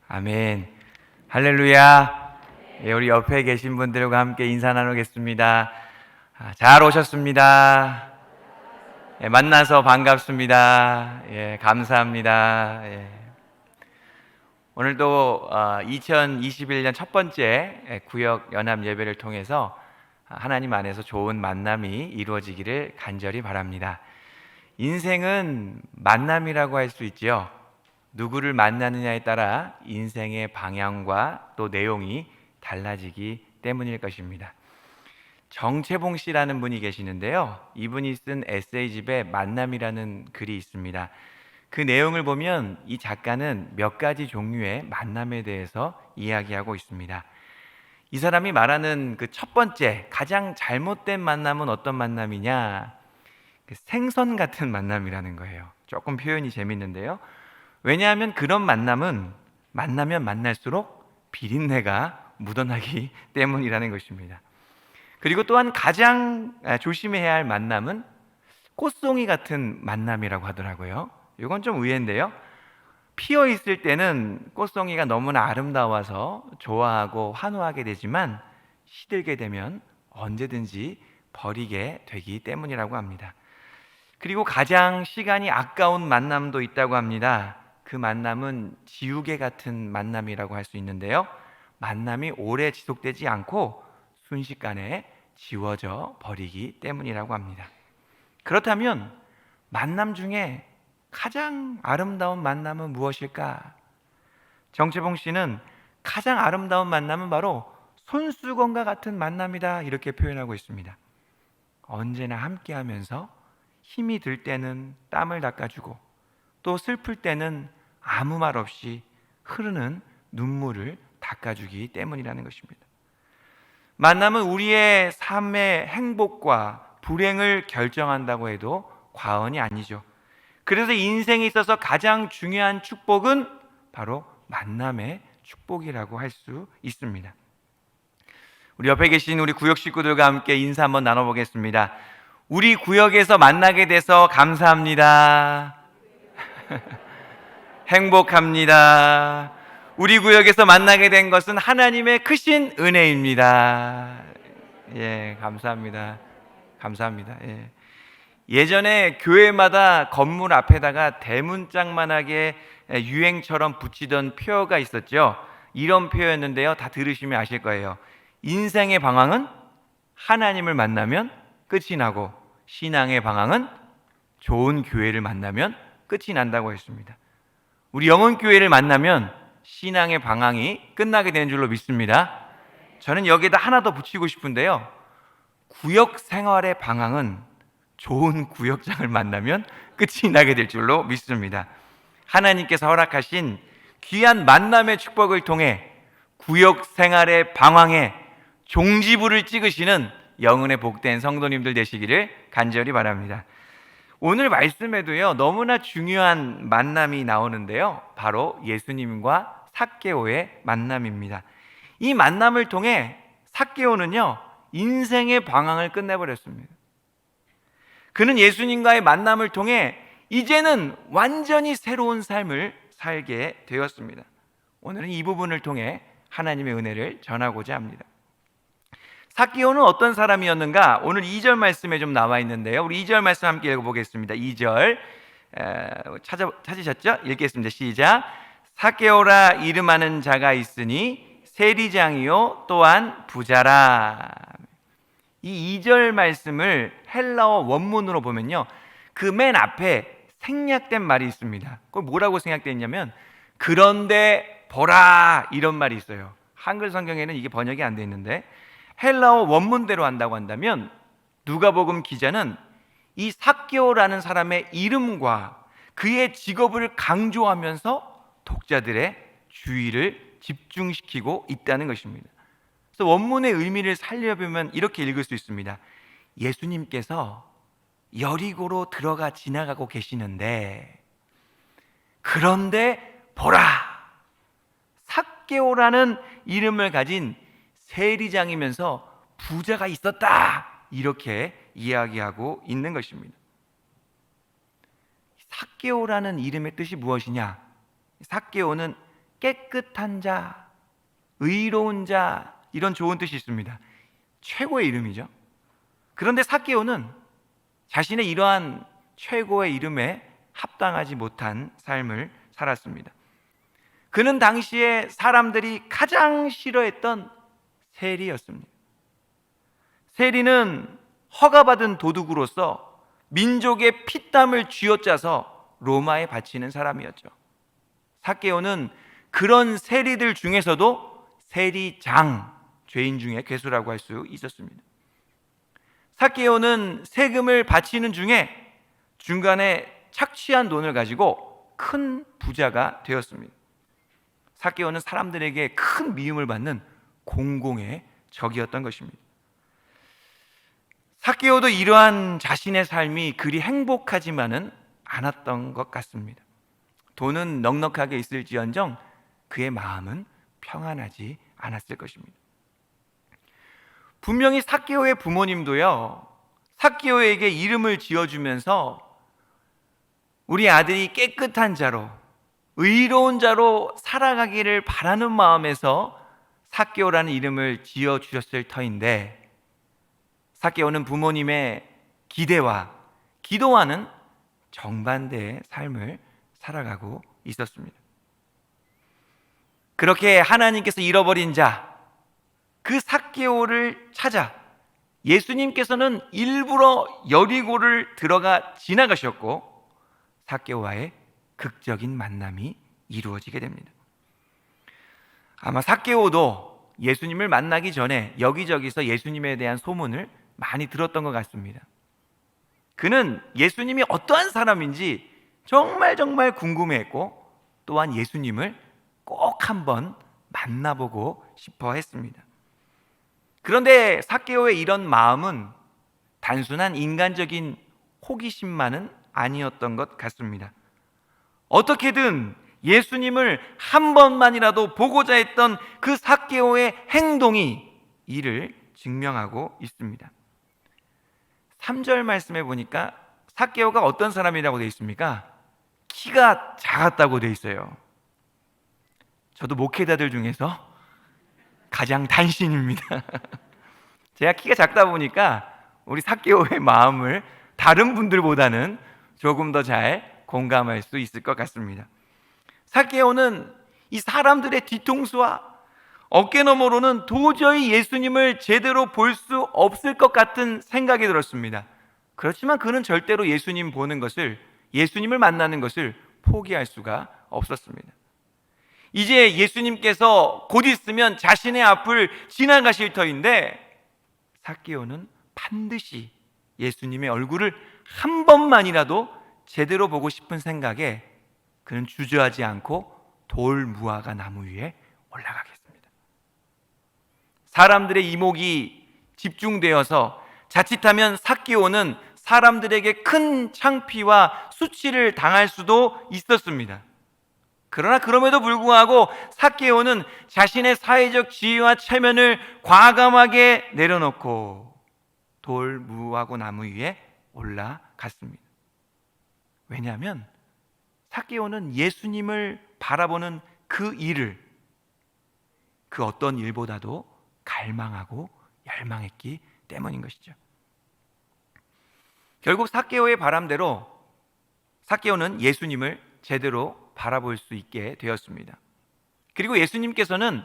아멘. 할렐루야. 예, 우리 옆에 계신 분들과 함께 인사 나누겠습니다. 잘 오셨습니다. 예, 만나서 반갑습니다. 예, 감사합니다. 예. 오늘도 2021년 첫 번째 구역 연합 예배를 통해서 하나님 안에서 좋은 만남이 이루어지기를 간절히 바랍니다. 인생은 만남이라고 할 수 있지요. 누구를 만나느냐에 따라 인생의 방향과 또 내용이 달라지기 때문일 것입니다. 정채봉 씨라는 분이 계시는데요. 이분이 쓴 에세이집에 만남이라는 글이 있습니다. 그 내용을 보면 이 작가는 몇 가지 종류의 만남에 대해서 이야기하고 있습니다. 이 사람이 말하는 그 첫 번째, 가장 잘못된 만남은 어떤 만남이냐? 생선 같은 만남이라는 거예요. 조금 표현이 재밌는데요. 왜냐하면 그런 만남은 만나면 만날수록 비린내가 묻어나기 때문이라는 것입니다. 그리고 또한 가장 조심해야 할 만남은 꽃송이 같은 만남이라고 하더라고요. 이건 좀 의외인데요. 피어 있을 때는 꽃송이가 너무나 아름다워서 좋아하고 환호하게 되지만 시들게 되면 언제든지 버리게 되기 때문이라고 합니다. 그리고 가장 시간이 아까운 만남도 있다고 합니다. 그 만남은 지우개 같은 만남이라고 할 수 있는데요. 만남이 오래 지속되지 않고 순식간에 지워져 버리기 때문이라고 합니다. 그렇다면 만남 중에 가장 아름다운 만남은 무엇일까? 정채봉 씨는 가장 아름다운 만남은 바로 손수건과 같은 만남이다 이렇게 표현하고 있습니다. 언제나 함께하면서 힘이 들 때는 땀을 닦아주고 또 슬플 때는 아무 말 없이 흐르는 눈물을 닦아주기 때문이라는 것입니다. 만남은 우리의 삶의 행복과 불행을 결정한다고 해도 과언이 아니죠. 그래서 인생에 있어서 가장 중요한 축복은 바로 만남의 축복이라고 할 수 있습니다. 우리 옆에 계신 우리 구역 식구들과 함께 인사 한번 나눠보겠습니다. 우리 구역에서 만나게 돼서 감사합니다. 행복합니다. 우리 구역에서 만나게 된 것은 하나님의 크신 은혜입니다. 예, 감사합니다. 감사합니다. 예. 예전에 교회마다 건물 앞에다가 대문짝만하게 유행처럼 붙이던 표어가 있었죠. 이런 표현인데요. 다 들으시면 아실 거예요. 인생의 방황은 하나님을 만나면 끝이 나고 신앙의 방황은 좋은 교회를 만나면 끝이 난다고 했습니다. 우리 영혼교회를 만나면 신앙의 방황이 끝나게 되는 줄로 믿습니다. 저는 여기에다 하나 더 붙이고 싶은데요. 구역 생활의 방황은 좋은 구역장을 만나면 끝이 나게 될 줄로 믿습니다. 하나님께서 허락하신 귀한 만남의 축복을 통해 구역 생활의 방황에 종지부를 찍으시는 영혼의 복된 성도님들 되시기를 간절히 바랍니다. 오늘 말씀에도요, 너무나 중요한 만남이 나오는데요. 바로 예수님과 삭개오의 만남입니다. 이 만남을 통해 삭개오는요, 인생의 방황을 끝내버렸습니다. 그는 예수님과의 만남을 통해 이제는 완전히 새로운 삶을 살게 되었습니다. 오늘은 이 부분을 통해 하나님의 은혜를 전하고자 합니다. 삭개오는 어떤 사람이었는가? 오늘 2절 말씀에 좀 나와 있는데요. 우리 2절 말씀 함께 읽어보겠습니다. 2절 찾으셨죠? 읽겠습니다. 시작. 삭개오라 이름하는 자가 있으니 세리장이요 또한 부자라. 이 2절 말씀을 헬라어 원문으로 보면요, 그 맨 앞에 생략된 말이 있습니다. 그걸 뭐라고 생략되어 있냐면 그런데 보라 이런 말이 있어요. 한글 성경에는 이게 번역이 안 돼 있는데 헬라어 원문대로 한다고 한다면 누가복음 기자는 이 삭개오라는 사람의 이름과 그의 직업을 강조하면서 독자들의 주의를 집중시키고 있다는 것입니다. 그래서 원문의 의미를 살려보면 이렇게 읽을 수 있습니다. 예수님께서 여리고로 들어가 지나가고 계시는데 그런데 보라, 삭개오라는 이름을 가진 세리장이면서 부자가 있었다, 이렇게 이야기하고 있는 것입니다. 삭개오라는 이름의 뜻이 무엇이냐? 삭개오는 깨끗한 자, 의로운 자, 이런 좋은 뜻이 있습니다. 최고의 이름이죠. 그런데 삭개오는 자신의 이러한 최고의 이름에 합당하지 못한 삶을 살았습니다. 그는 당시에 사람들이 가장 싫어했던 세리였습니다. 세리는 허가받은 도둑으로서 민족의 피땀을 쥐어짜서 로마에 바치는 사람이었죠. 삭개오는 그런 세리들 중에서도 세리장, 죄인 중에 괴수라고 할 수 있었습니다. 삭개오는 세금을 바치는 중에 중간에 착취한 돈을 가지고 큰 부자가 되었습니다. 삭개오는 사람들에게 큰 미움을 받는 공공의 적이었던 것입니다. 삭개오도 이러한 자신의 삶이 그리 행복하지만은 않았던 것 같습니다. 돈은 넉넉하게 있을지언정 그의 마음은 평안하지 않았을 것입니다. 분명히 삭개오의 부모님도요, 삭개오에게 이름을 지어주면서 우리 아들이 깨끗한 자로, 의로운 자로 살아가기를 바라는 마음에서 삭개오라는 이름을 지어주셨을 터인데, 삭개오는 부모님의 기대와 기도와는 정반대의 삶을 살아가고 있었습니다. 그렇게 하나님께서 잃어버린 자, 그 삭개오를 찾아 예수님께서는 일부러 여리고를 들어가 지나가셨고 삭개오와의 극적인 만남이 이루어지게 됩니다. 아마 삭개오도 예수님을 만나기 전에 여기저기서 예수님에 대한 소문을 많이 들었던 것 같습니다. 그는 예수님이 어떠한 사람인지 정말 궁금해했고 또한 예수님을 꼭 한번 만나보고 싶어 했습니다. 그런데 삭개오의 이런 마음은 단순한 인간적인 호기심만은 아니었던 것 같습니다. 어떻게든 예수님을 한 번만이라도 보고자 했던 그 삭개오의 행동이 이를 증명하고 있습니다. 3절 말씀에 보니까 삭개오가 어떤 사람이라고 되어 있습니까? 키가 작았다고 되어 있어요. 저도 목회자들 중에서 가장 단신입니다. 제가 키가 작다 보니까 우리 삭개오의 마음을 다른 분들보다는 조금 더 잘 공감할 수 있을 것 같습니다. 삭개오는 이 사람들의 뒤통수와 어깨너머로는 도저히 예수님을 제대로 볼 수 없을 것 같은 생각이 들었습니다. 그렇지만 그는 절대로 예수님 보는 것을, 예수님을 만나는 것을 포기할 수가 없었습니다. 이제 예수님께서 곧 있으면 자신의 앞을 지나가실 터인데 삭개오는 반드시 예수님의 얼굴을 한 번만이라도 제대로 보고 싶은 생각에 그는 주저하지 않고 돌 무화과 나무 위에 올라가겠습니다. 사람들의 이목이 집중되어서 자칫하면 삭개오는 사람들에게 큰 창피와 수치를 당할 수도 있었습니다. 그러나 그럼에도 불구하고 삭개오는 자신의 사회적 지위와 체면을 과감하게 내려놓고 돌 무화과 나무 위에 올라갔습니다. 왜냐하면 삭개오는 예수님을 바라보는 그 일을 그 어떤 일보다도 갈망하고 열망했기 때문인 것이죠. 결국 삭개오의 바람대로 삭개오는 예수님을 제대로 바라볼 수 있게 되었습니다. 그리고 예수님께서는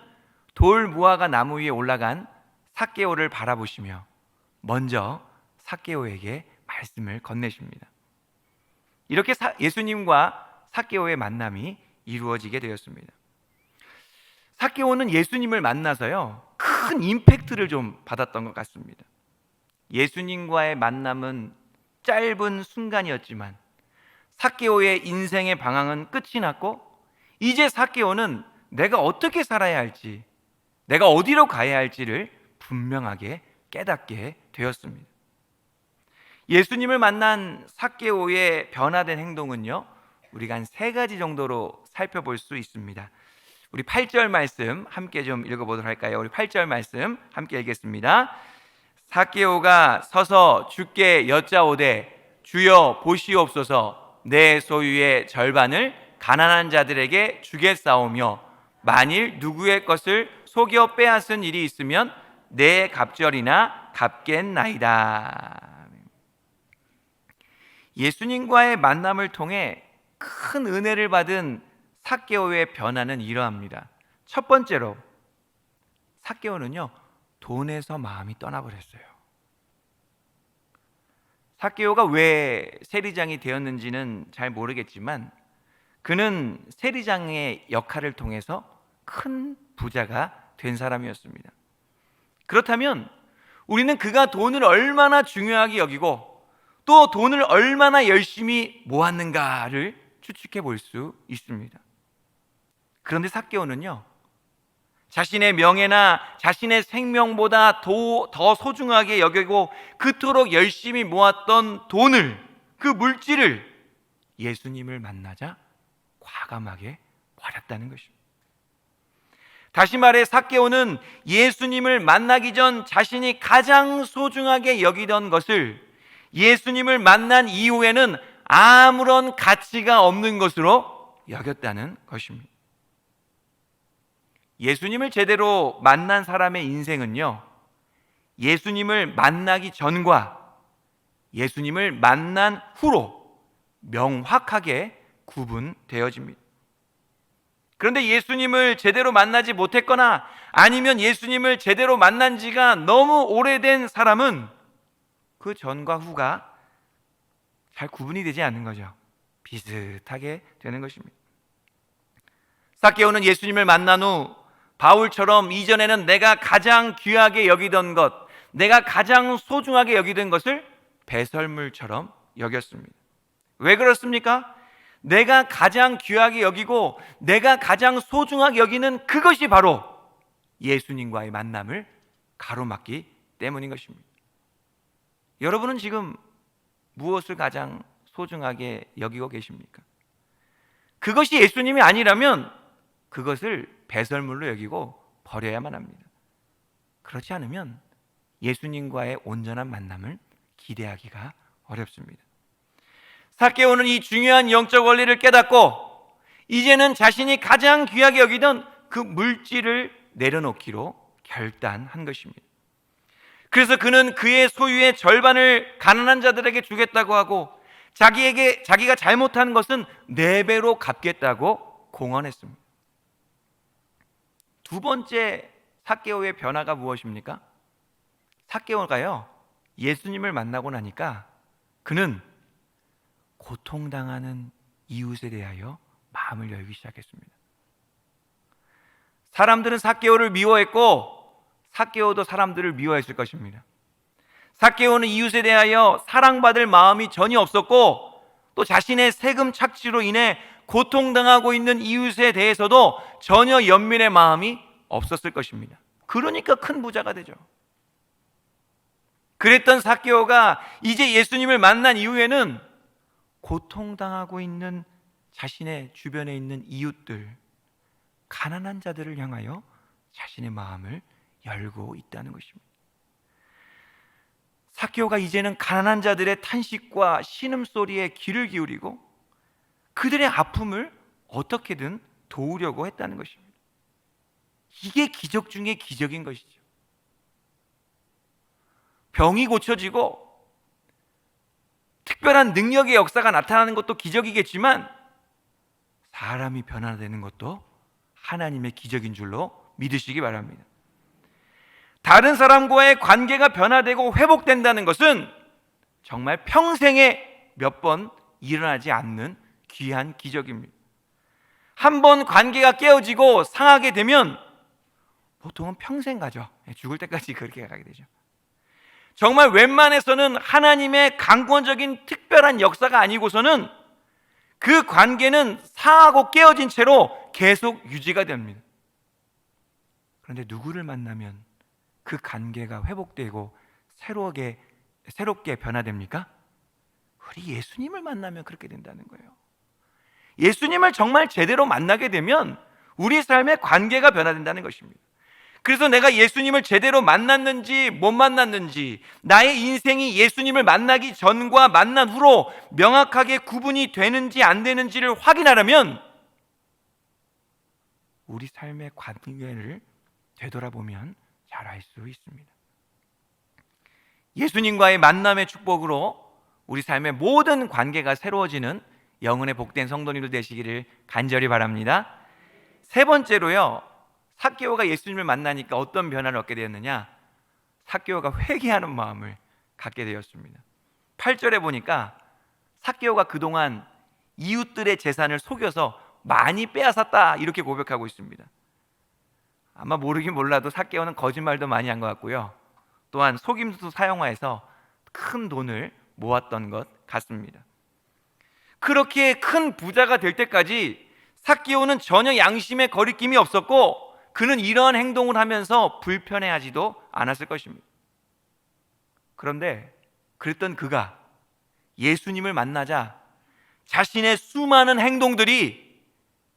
돌 무화과 나무 위에 올라간 삭개오를 바라보시며 먼저 삭개오에게 말씀을 건네십니다. 이렇게 예수님과 삭개오의 만남이 이루어지게 되었습니다. 삭개오는 예수님을 만나서요, 큰 임팩트를 좀 받았던 것 같습니다. 예수님과의 만남은 짧은 순간이었지만 삭개오의 인생의 방향은 끝이 났고 이제 삭개오는 내가 어떻게 살아야 할지, 내가 어디로 가야 할지를 분명하게 깨닫게 되었습니다. 예수님을 만난 삭개오의 변화된 행동은요, 우리가 한 3가지 정도로 살펴볼 수 있습니다. 우리 8절 말씀 함께 좀 읽어보도록 할까요? 우리 8절 말씀 함께 읽겠습니다. 삭개오가 서서 주께 여짜오되 주여 보시옵소서, 내 소유의 절반을 가난한 자들에게 주겠사오며 만일 누구의 것을 속여 빼앗은 일이 있으면 내 갑절이나 갚겠나이다. 예수님과의 만남을 통해 큰 은혜를 받은 삭개오의 변화는 이러합니다. 첫 번째로 삭개오는요, 돈에서 마음이 떠나버렸어요. 삭개오가 왜 세리장이 되었는지는 잘 모르겠지만 그는 세리장의 역할을 통해서 큰 부자가 된 사람이었습니다. 그렇다면 우리는 그가 돈을 얼마나 중요하게 여기고 또 돈을 얼마나 열심히 모았는가를 추측해 볼 수 있습니다. 그런데 삭개오는요, 자신의 명예나 자신의 생명보다 더 소중하게 여기고 그토록 열심히 모았던 돈을, 그 물질을 예수님을 만나자 과감하게 버렸다는 것입니다. 다시 말해 삭개오는 예수님을 만나기 전 자신이 가장 소중하게 여기던 것을 예수님을 만난 이후에는 아무런 가치가 없는 것으로 여겼다는 것입니다. 예수님을 제대로 만난 사람의 인생은요, 예수님을 만나기 전과 예수님을 만난 후로 명확하게 구분되어집니다. 그런데 예수님을 제대로 만나지 못했거나 아니면 예수님을 제대로 만난 지가 너무 오래된 사람은 그 전과 후가 잘 구분이 되지 않는 거죠. 비슷하게 되는 것입니다. 삭개오는 예수님을 만난 후 바울처럼 이전에는 내가 가장 귀하게 여기던 것, 내가 가장 소중하게 여기던 것을 배설물처럼 여겼습니다. 왜 그렇습니까? 내가 가장 귀하게 여기고 내가 가장 소중하게 여기는 그것이 바로 예수님과의 만남을 가로막기 때문인 것입니다. 여러분은 지금 무엇을 가장 소중하게 여기고 계십니까? 그것이 예수님이 아니라면 그것을 배설물로 여기고 버려야만 합니다. 그렇지 않으면 예수님과의 온전한 만남을 기대하기가 어렵습니다. 삭개오는 이 중요한 영적 원리를 깨닫고 이제는 자신이 가장 귀하게 여기던 그 물질을 내려놓기로 결단한 것입니다. 그래서 그는 그의 소유의 절반을 가난한 자들에게 주겠다고 하고 자기가 잘못한 것은 4배로 갚겠다고 공언했습니다. 두 번째 삭개오의 변화가 무엇입니까? 삭개오가요, 예수님을 만나고 나니까 그는 고통당하는 이웃에 대하여 마음을 열기 시작했습니다. 사람들은 삭개오를 미워했고 삭개오도 사람들을 미워했을 것입니다. 삭개오는 이웃에 대하여 사랑받을 마음이 전혀 없었고 또 자신의 세금 착취로 인해 고통당하고 있는 이웃에 대해서도 전혀 연민의 마음이 없었을 것입니다. 그러니까 큰 부자가 되죠. 그랬던 삭개오가 이제 예수님을 만난 이후에는 고통당하고 있는 자신의 주변에 있는 이웃들, 가난한 자들을 향하여 자신의 마음을 열고 있다는 것입니다. 삭개오가 이제는 가난한 자들의 탄식과 신음소리에 귀를 기울이고 그들의 아픔을 어떻게든 도우려고 했다는 것입니다. 이게 기적 중에 기적인 것이죠. 병이 고쳐지고 특별한 능력의 역사가 나타나는 것도 기적이겠지만 사람이 변화되는 것도 하나님의 기적인 줄로 믿으시기 바랍니다. 다른 사람과의 관계가 변화되고 회복된다는 것은 정말 평생에 몇 번 일어나지 않는 귀한 기적입니다. 한 번 관계가 깨어지고 상하게 되면 보통은 평생 가죠. 죽을 때까지 그렇게 가게 되죠. 정말 웬만해서는 하나님의 강권적인 특별한 역사가 아니고서는 그 관계는 상하고 깨어진 채로 계속 유지가 됩니다. 그런데 누구를 만나면 그 관계가 회복되고 새롭게 변화됩니까? 우리 예수님을 만나면 그렇게 된다는 거예요. 예수님을 정말 제대로 만나게 되면 우리 삶의 관계가 변화된다는 것입니다. 그래서 내가 예수님을 제대로 만났는지 못 만났는지, 나의 인생이 예수님을 만나기 전과 만난 후로 명확하게 구분이 되는지 안 되는지를 확인하려면 우리 삶의 관계를 되돌아보면 잘 알 수 있습니다. 예수님과의 만남의 축복으로 우리 삶의 모든 관계가 새로워지는 영혼의 복된 성도님들 되시기를 간절히 바랍니다. 세 번째로요, 삭개오가 예수님을 만나니까 어떤 변화를 얻게 되었느냐? 삭개오가 회개하는 마음을 갖게 되었습니다. 8절에 보니까 삭개오가 그동안 이웃들의 재산을 속여서 많이 빼앗았다 이렇게 고백하고 있습니다. 아마 모르긴 몰라도 삭개오는 거짓말도 많이 한 것 같고요, 또한 속임수도 사용하여서 큰 돈을 모았던 것 같습니다. 그렇게 큰 부자가 될 때까지 삭개오는 전혀 양심의 거리낌이 없었고 그는 이러한 행동을 하면서 불편해하지도 않았을 것입니다. 그런데 그랬던 그가 예수님을 만나자 자신의 수많은 행동들이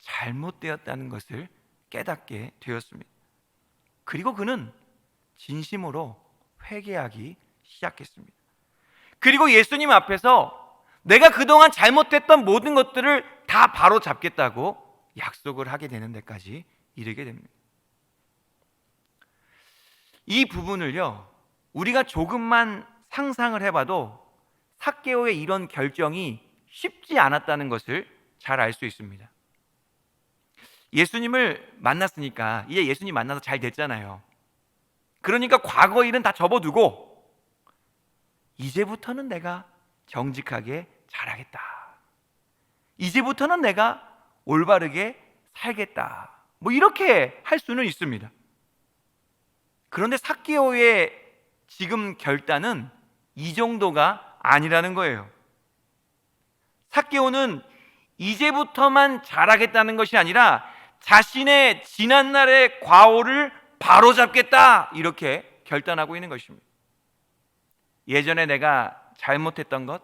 잘못되었다는 것을 깨닫게 되었습니다. 그리고 그는 진심으로 회개하기 시작했습니다. 그리고 예수님 앞에서 내가 그동안 잘못했던 모든 것들을 다 바로 잡겠다고 약속을 하게 되는 데까지 이르게 됩니다. 이 부분을요, 우리가 조금만 상상을 해봐도 삭개오의 이런 결정이 쉽지 않았다는 것을 잘 알 수 있습니다. 예수님을 만났으니까 이제 예수님 만나서 잘 됐잖아요. 그러니까 과거 일은 다 접어두고 이제부터는 내가 정직하게 잘하겠다, 이제부터는 내가 올바르게 살겠다, 뭐 이렇게 할 수는 있습니다. 그런데 삭개오의 지금 결단은 이 정도가 아니라는 거예요. 삭개오는 이제부터만 잘하겠다는 것이 아니라 자신의 지난날의 과오를 바로잡겠다 이렇게 결단하고 있는 것입니다. 예전에 내가 잘못했던 것,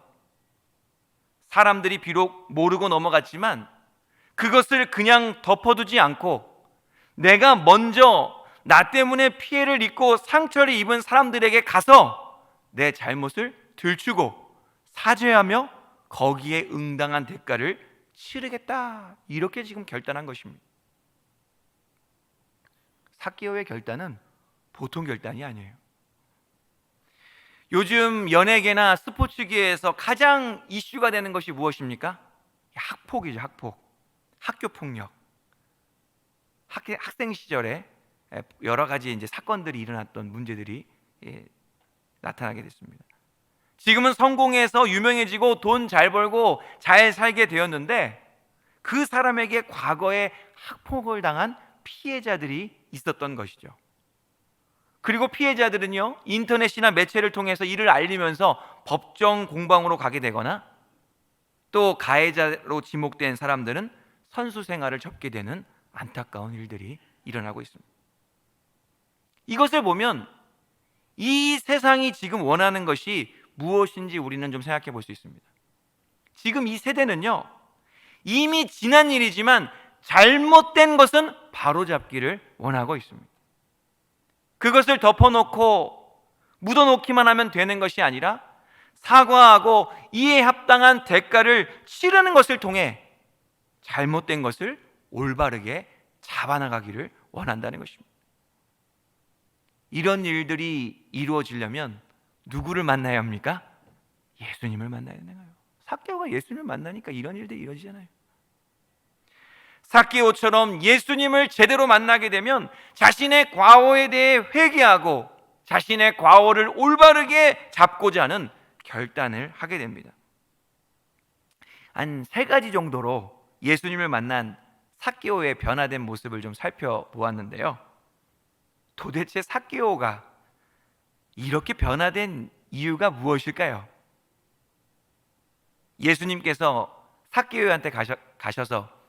사람들이 비록 모르고 넘어갔지만 그것을 그냥 덮어두지 않고 내가 먼저 나 때문에 피해를 입고 상처를 입은 사람들에게 가서 내 잘못을 들추고 사죄하며 거기에 응당한 대가를 치르겠다 이렇게 지금 결단한 것입니다. 삭개오의 결단은 보통 결단이 아니에요. 요즘 연예계나 스포츠계에서 가장 이슈가 되는 것이 무엇입니까? 학폭이죠. 학폭, 학교폭력. 학생 시절에 여러 가지 이제 사건들이 일어났던 문제들이 나타나게 됐습니다. 지금은 성공해서 유명해지고 돈 잘 벌고 잘 살게 되었는데 그 사람에게 과거에 학폭을 당한 피해자들이 있었던 것이죠. 그리고 피해자들은요, 인터넷이나 매체를 통해서 이를 알리면서 법정 공방으로 가게 되거나 또 가해자로 지목된 사람들은 선수 생활을 접게 되는 안타까운 일들이 일어나고 있습니다. 이것을 보면 이 세상이 지금 원하는 것이 무엇인지 우리는 좀 생각해 볼 수 있습니다. 지금 이 세대는요, 이미 지난 일이지만 잘못된 것은 바로잡기를 원하고 있습니다. 그것을 덮어놓고 묻어놓기만 하면 되는 것이 아니라 사과하고 이에 합당한 대가를 치르는 것을 통해 잘못된 것을 올바르게 잡아나가기를 원한다는 것입니다. 이런 일들이 이루어지려면 누구를 만나야 합니까? 예수님을 만나야 되는 거예요. 삭개오가 예수님을 만나니까 이런 일들이 이루어지잖아요. 삭개오처럼 예수님을 제대로 만나게 되면 자신의 과오에 대해 회개하고 자신의 과오를 올바르게 잡고자 하는 결단을 하게 됩니다. 한 3가지 정도로 예수님을 만난 삭개오의 변화된 모습을 좀 살펴보았는데요. 도대체 삭개오가 이렇게 변화된 이유가 무엇일까요? 예수님께서 삭개오한테 가셔서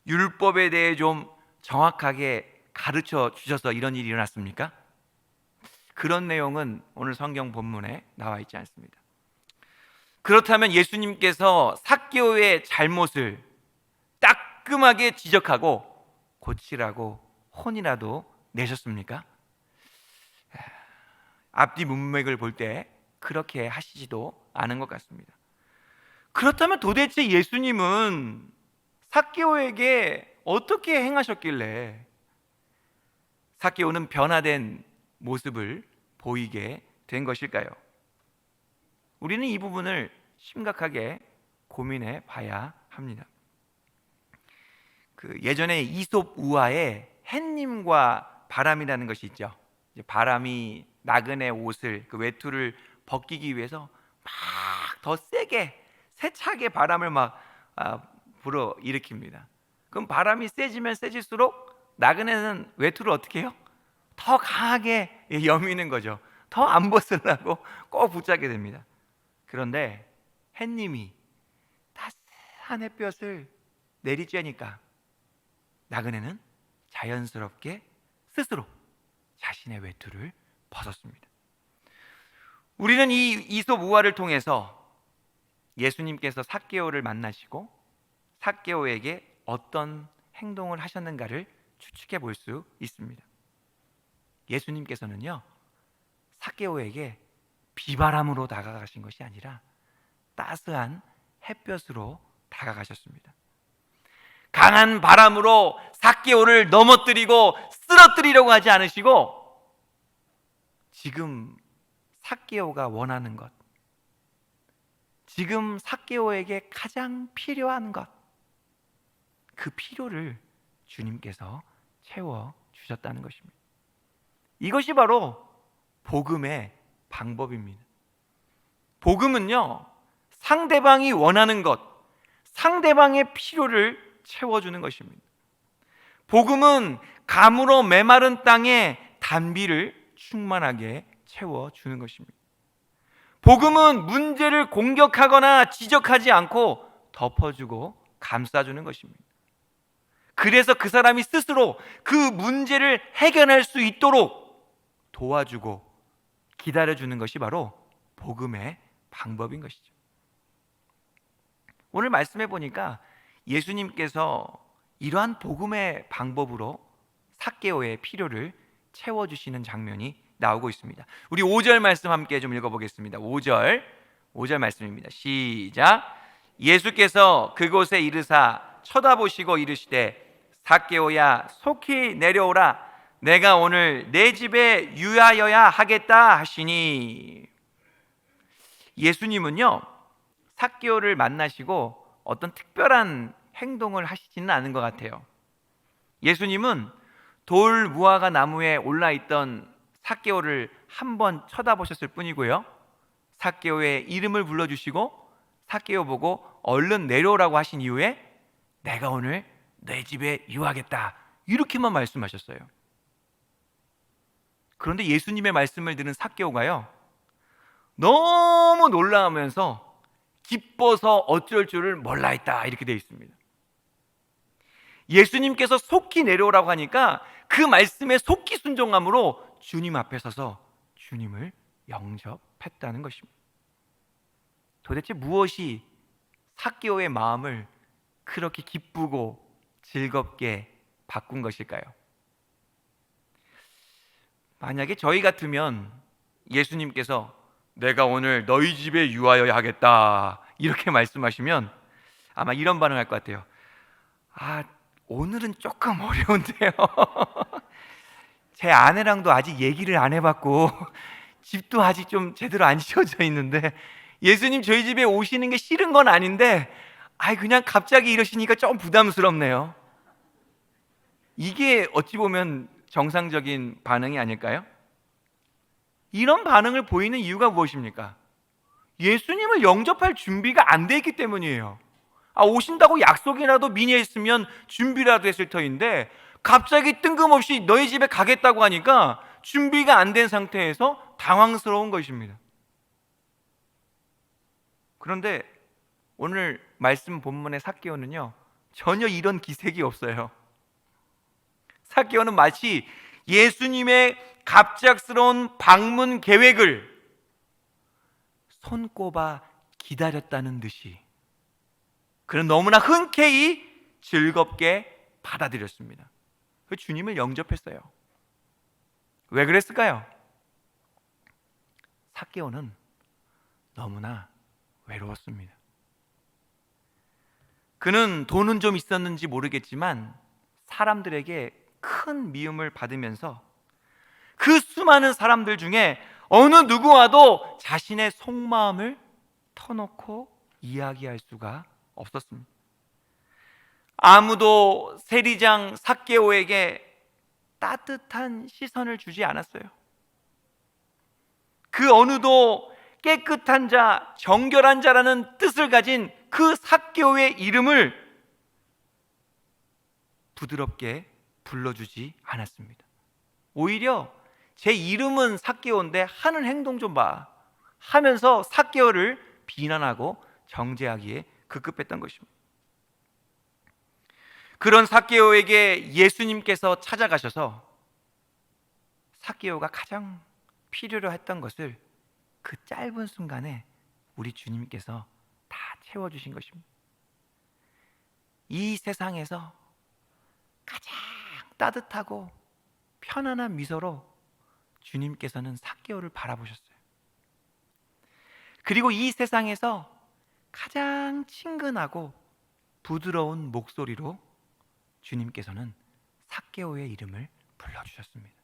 율법에 대해 좀 정확하게 가르쳐 주셔서 이런 일이 일어났습니까? 그런 내용은 오늘 성경 본문에 나와 있지 않습니다. 그렇다면 예수님께서 삭개오의 잘못을 따끔하게 지적하고 고치라고 혼이라도 내셨습니까? 앞뒤 문맥을 볼 때 그렇게 하시지도 않은 것 같습니다. 그렇다면 도대체 예수님은 삭개오에게 어떻게 행하셨길래 삭개오는 변화된 모습을 보이게 된 것일까요? 우리는 이 부분을 심각하게 고민해 봐야 합니다. 예전에 이솝 우화에 햇님과 바람이라는 것이 있죠. 이제 바람이 나그네 옷을, 그 외투를 벗기기 위해서 막 더 세게 세차게 바람을 막 불어 일으킵니다. 그럼 바람이 세지면 세질수록 나그네는 외투를 어떻게 해요? 더 강하게 여미는 거죠. 더 안 벗으려고 꼭 붙잡게 됩니다. 그런데 햇님이 따스한 햇볕을 내리쬐니까 나그네는 자연스럽게 스스로 자신의 외투를 벗었습니다. 우리는 이 이솝 우화를 통해서 예수님께서 삭개오를 만나시고 삭개오에게 어떤 행동을 하셨는가를 추측해 볼 수 있습니다. 예수님께서는요, 삭개오에게 비바람으로 다가가신 것이 아니라 따스한 햇볕으로 다가가셨습니다. 강한 바람으로 삭개오를 넘어뜨리고 쓰러뜨리려고 하지 않으시고, 지금 삭개오가 원하는 것, 지금 삭개오에게 가장 필요한 것, 그 필요를 주님께서 채워 주셨다는 것입니다. 이것이 바로 복음의 방법입니다. 복음은요, 상대방이 원하는 것, 상대방의 필요를 채워주는 것입니다. 복음은 가물어 메마른 땅에 단비를 충만하게 채워주는 것입니다. 복음은 문제를 공격하거나 지적하지 않고 덮어주고 감싸주는 것입니다. 그래서 그 사람이 스스로 그 문제를 해결할 수 있도록 도와주고 기다려주는 것이 바로 복음의 방법인 것이죠. 오늘 말씀해 보니까 예수님께서 이러한 복음의 방법으로 삭개오의 필요를 채워주시는 장면이 나오고 있습니다. 우리 5절 말씀 함께 좀 읽어보겠습니다. 5절 말씀입니다. 시작. 예수께서 그곳에 이르사 쳐다보시고 이르시되 삭개오야 속히 내려오라 내가 오늘 내 집에 유하여야 하겠다 하시니, 예수님은요, 삭개오를 만나시고 어떤 특별한 행동을 하시지는 않은 것 같아요. 예수님은 돌 무화과 나무에 올라있던 삭개오를 한번 쳐다보셨을 뿐이고요, 삭개오의 이름을 불러주시고 삭개오 보고 얼른 내려오라고 하신 이후에 내가 오늘 내 집에 유하겠다, 이렇게만 말씀하셨어요. 그런데 예수님의 말씀을 들은 삭개오가요, 너무 놀라우면서 기뻐서 어쩔 줄을 몰라 했다, 이렇게 되어 있습니다. 예수님께서 속히 내려오라고 하니까 그 말씀에 속히 순종함으로 주님 앞에 서서 주님을 영접했다는 것입니다. 도대체 무엇이 삭개오의 마음을 그렇게 기쁘고 즐겁게 바꾼 것일까요? 만약에 저희 같으면 예수님께서 내가 오늘 너희 집에 유하여야 하겠다, 이렇게 말씀하시면 아마 이런 반응할 것 같아요. 오늘은 조금 어려운데요. 제 아내랑도 아직 얘기를 안 해봤고 집도 아직 좀 제대로 안 지어져 있는데 예수님 저희 집에 오시는 게 싫은 건 아닌데 그냥 갑자기 이러시니까 좀 부담스럽네요. 이게 어찌 보면 정상적인 반응이 아닐까요? 이런 반응을 보이는 이유가 무엇입니까? 예수님을 영접할 준비가 안 돼 있기 때문이에요. 오신다고 약속이라도 미리 했으면 준비라도 했을 터인데 갑자기 뜬금없이 너희 집에 가겠다고 하니까 준비가 안 된 상태에서 당황스러운 것입니다. 그런데 오늘 말씀 본문의 삭개오는요, 전혀 이런 기색이 없어요. 삭개오는 마치 예수님의 갑작스러운 방문 계획을 손꼽아 기다렸다는 듯이 그는 너무나 흔쾌히 즐겁게 받아들였습니다. 그 주님을 영접했어요. 왜 그랬을까요? 삭개오는 너무나 외로웠습니다. 그는 돈은 좀 있었는지 모르겠지만 사람들에게 큰 미움을 받으면서 그 수많은 사람들 중에 어느 누구와도 자신의 속마음을 터놓고 이야기할 수가 없었습니다. 아무도 세리장 삭개오에게 따뜻한 시선을 주지 않았어요. 그 어느도 깨끗한 자, 정결한 자라는 뜻을 가진 그 삭개오의 이름을 부드럽게 불러주지 않았습니다. 오히려 제 이름은 삭개오인데 하는 행동 좀 봐 하면서 삭개오를 비난하고 정죄하기에 급급했던 것입니다. 그런 삭개오에게 예수님께서 찾아가셔서 삭개오가 가장 필요로 했던 것을 그 짧은 순간에 우리 주님께서 다 채워주신 것입니다. 이 세상에서 가장 따뜻하고 편안한 미소로 주님께서는 삭개오를 바라보셨어요. 그리고 이 세상에서 가장 친근하고 부드러운 목소리로 주님께서는 삭개오의 이름을 불러주셨습니다.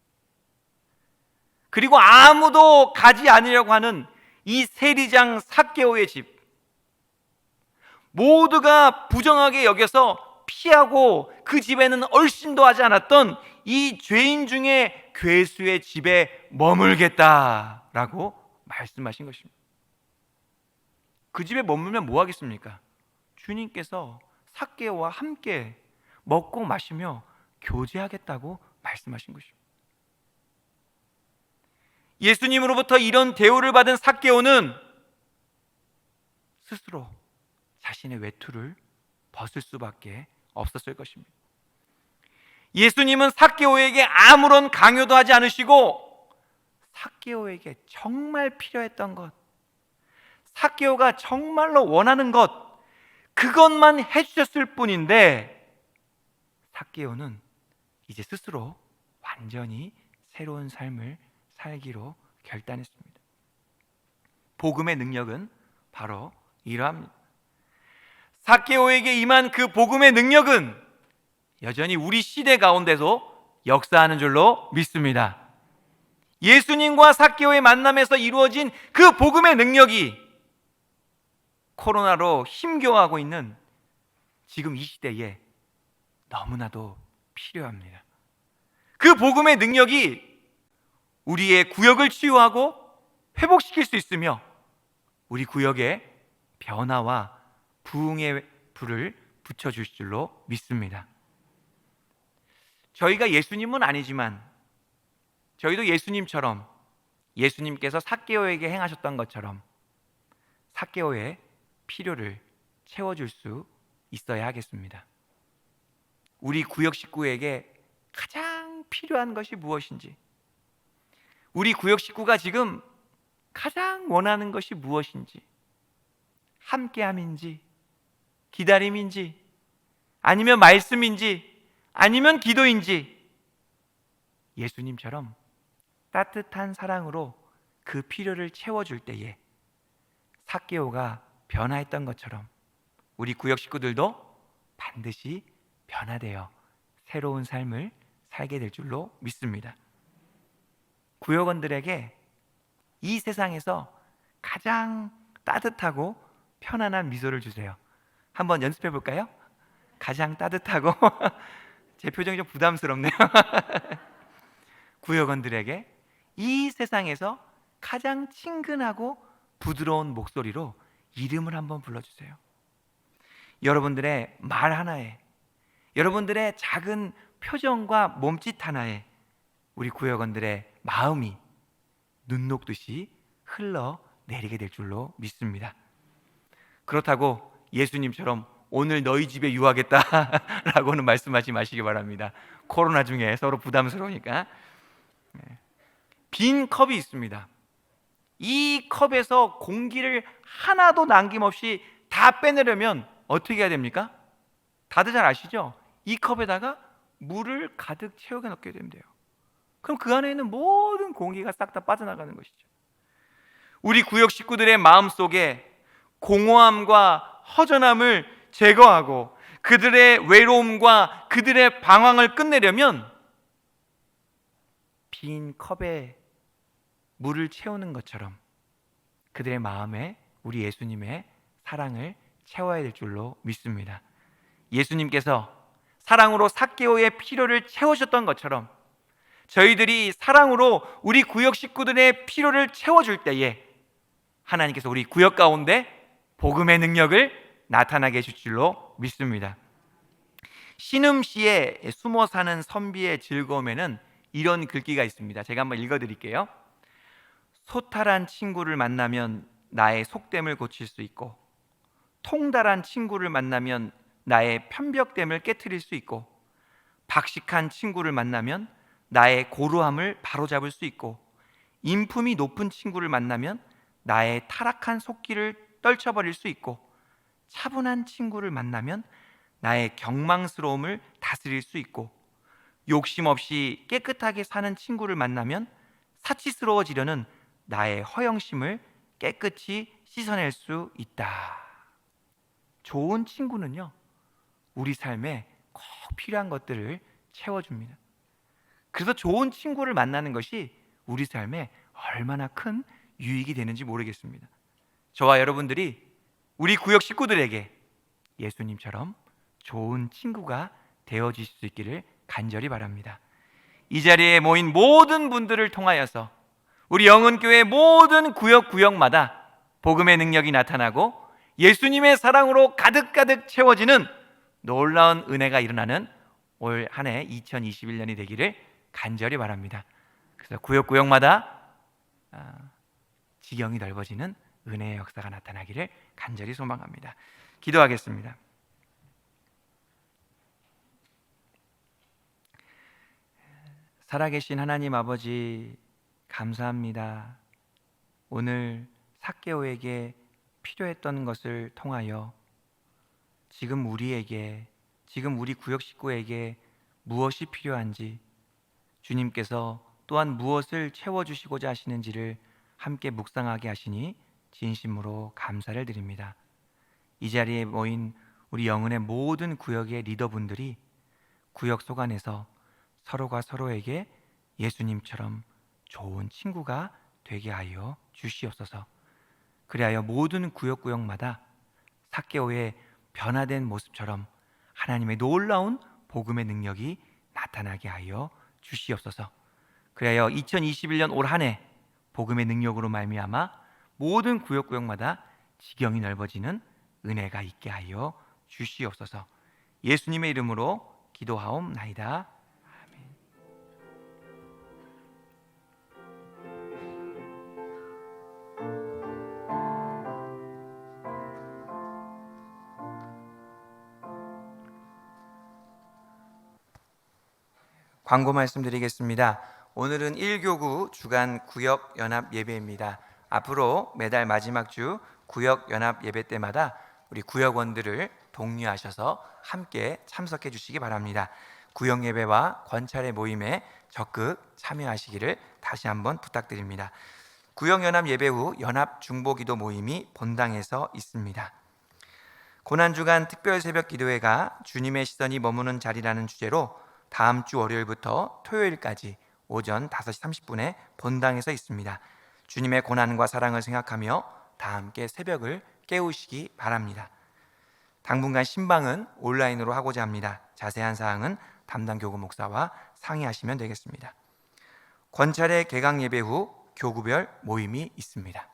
그리고 아무도 가지 않으려고 하는 이 세리장 삭개오의 집, 모두가 부정하게 여겨서 피하고 그 집에는 얼씬도 하지 않았던 이 죄인 중에 괴수의 집에 머물겠다라고 말씀하신 것입니다. 그 집에 머물면 뭐 하겠습니까? 주님께서 삭개오와 함께 먹고 마시며 교제하겠다고 말씀하신 것입니다. 예수님으로부터 이런 대우를 받은 삭개오는 스스로 자신의 외투를 벗을 수밖에 없었을 것입니다. 예수님은 삭개오에게 아무런 강요도 하지 않으시고 삭개오에게 정말 필요했던 것, 삭개오가 정말로 원하는 것, 그것만 해주셨을 뿐인데 삭개오는 이제 스스로 완전히 새로운 삶을 살기로 결단했습니다. 복음의 능력은 바로 이러합니다. 삭개오에게 임한 그 복음의 능력은 여전히 우리 시대 가운데서 역사하는 줄로 믿습니다. 예수님과 삭개오의 만남에서 이루어진 그 복음의 능력이 코로나로 힘겨워하고 있는 지금 이 시대에 너무나도 필요합니다. 그 복음의 능력이 우리의 구역을 치유하고 회복시킬 수 있으며 우리 구역에 변화와 부흥의 불을 붙여줄 줄로 믿습니다. 저희가 예수님은 아니지만 저희도 예수님처럼 예수님께서 삭개오에게 행하셨던 것처럼 삭개오의 필요를 채워줄 수 있어야 하겠습니다. 우리 구역 식구에게 가장 필요한 것이 무엇인지, 우리 구역 식구가 지금 가장 원하는 것이 무엇인지, 함께함인지, 기다림인지, 아니면 말씀인지, 아니면 기도인지, 예수님처럼 따뜻한 사랑으로 그 필요를 채워줄 때에 삭개오가 변화했던 것처럼 우리 구역 식구들도 반드시 변화되어 새로운 삶을 살게 될 줄로 믿습니다. 구역원들에게 이 세상에서 가장 따뜻하고 편안한 미소를 주세요. 한번 연습해 볼까요? 가장 따뜻하고 제 표정이 좀 부담스럽네요. 구역원들에게 이 세상에서 가장 친근하고 부드러운 목소리로 이름을 한번 불러주세요. 여러분들의 말 하나에, 여러분들의 작은 표정과 몸짓 하나에 우리 구역원들의 마음이 눈 녹듯이 흘러내리게 될 줄로 믿습니다. 그렇다고 예수님처럼 오늘 너희 집에 유하겠다라고는 말씀하지 마시기 바랍니다. 코로나 중에 서로 부담스러우니까. 빈 컵이 있습니다. 이 컵에서 공기를 하나도 남김없이 다 빼내려면 어떻게 해야 됩니까? 다들 잘 아시죠? 이 컵에다가 물을 가득 채우게 넣게 되면 돼요. 그럼 그 안에 있는 모든 공기가 싹 다 빠져나가는 것이죠. 우리 구역 식구들의 마음속에 공허함과 허전함을 제거하고 그들의 외로움과 그들의 방황을 끝내려면 빈 컵에 물을 채우는 것처럼 그들의 마음에 우리 예수님의 사랑을 채워야 될 줄로 믿습니다. 예수님께서 사랑으로 삭개오의 필요를 채우셨던 것처럼 저희들이 사랑으로 우리 구역 식구들의 필요를 채워줄 때에 하나님께서 우리 구역 가운데 복음의 능력을 나타나게 해줄 줄로 믿습니다. 신음시에 숨어 사는 선비의 즐거움에는 이런 글귀가 있습니다. 제가 한번 읽어드릴게요. 소탈한 친구를 만나면 나의 속됨을 고칠 수 있고, 통달한 친구를 만나면 나의 편벽됨을 깨트릴 수 있고, 박식한 친구를 만나면 나의 고루함을 바로잡을 수 있고, 인품이 높은 친구를 만나면 나의 타락한 속기를 떨쳐버릴 수 있고, 차분한 친구를 만나면 나의 경망스러움을 다스릴 수 있고, 욕심 없이 깨끗하게 사는 친구를 만나면 사치스러워지려는 나의 허영심을 깨끗이 씻어낼 수 있다. 좋은 친구는요, 우리 삶에 꼭 필요한 것들을 채워줍니다. 그래서 좋은 친구를 만나는 것이 우리 삶에 얼마나 큰 유익이 되는지 모르겠습니다. 저와 여러분들이 우리 구역 식구들에게 예수님처럼 좋은 친구가 되어주실 수 있기를 간절히 바랍니다. 이 자리에 모인 모든 분들을 통하여서 우리 영은교회 모든 구역마다 복음의 능력이 나타나고 예수님의 사랑으로 가득가득 채워지는 놀라운 은혜가 일어나는 올 한 해 2021년이 되기를 간절히 바랍니다. 그래서 구역마다 지경이 넓어지는 은혜의 역사가 나타나기를 간절히 소망합니다. 기도하겠습니다. 살아계신 하나님 아버지, 감사합니다. 오늘 삭개오에게 필요했던 것을 통하여 지금 우리에게, 지금 우리 구역 식구에게 무엇이 필요한지, 주님께서 또한 무엇을 채워주시고자 하시는지를 함께 묵상하게 하시니 진심으로 감사를 드립니다. 이 자리에 모인 우리 영은의 모든 구역의 리더분들이 구역 속 안에서 서로가 서로에게 예수님처럼 좋은 친구가 되게 하여 주시옵소서. 그리하여 모든 구역마다 삭개오의 변화된 모습처럼 하나님의 놀라운 복음의 능력이 나타나게 하여 주시옵소서. 그리하여 2021년 올 한 해 복음의 능력으로 말미암아 모든 구역마다 지경이 넓어지는 은혜가 있게 하여 주시옵소서. 예수님의 이름으로 기도하옵나이다. 아멘. 광고 말씀드리겠습니다. 오늘은 1교구 주간 구역 연합 예배입니다. 앞으로 매달 마지막 주 구역 연합 예배 때마다 우리 구역원들을 독려하셔서 함께 참석해 주시기 바랍니다. 구역 예배와 권찰의 모임에 적극 참여하시기를 다시 한번 부탁드립니다. 구역 연합 예배 후 연합 중보기도 모임이 본당에서 있습니다. 고난주간 특별 새벽 기도회가 주님의 시선이 머무는 자리라는 주제로 다음 주 월요일부터 토요일까지 오전 5시 30분에 본당에서 있습니다. 주님의 고난과 사랑을 생각하며 다 함께 새벽을 깨우시기 바랍니다. 당분간 신방은 온라인으로 하고자 합니다. 자세한 사항은 담당 교구 목사와 상의하시면 되겠습니다. 권찰의 개강 예배 후 교구별 모임이 있습니다.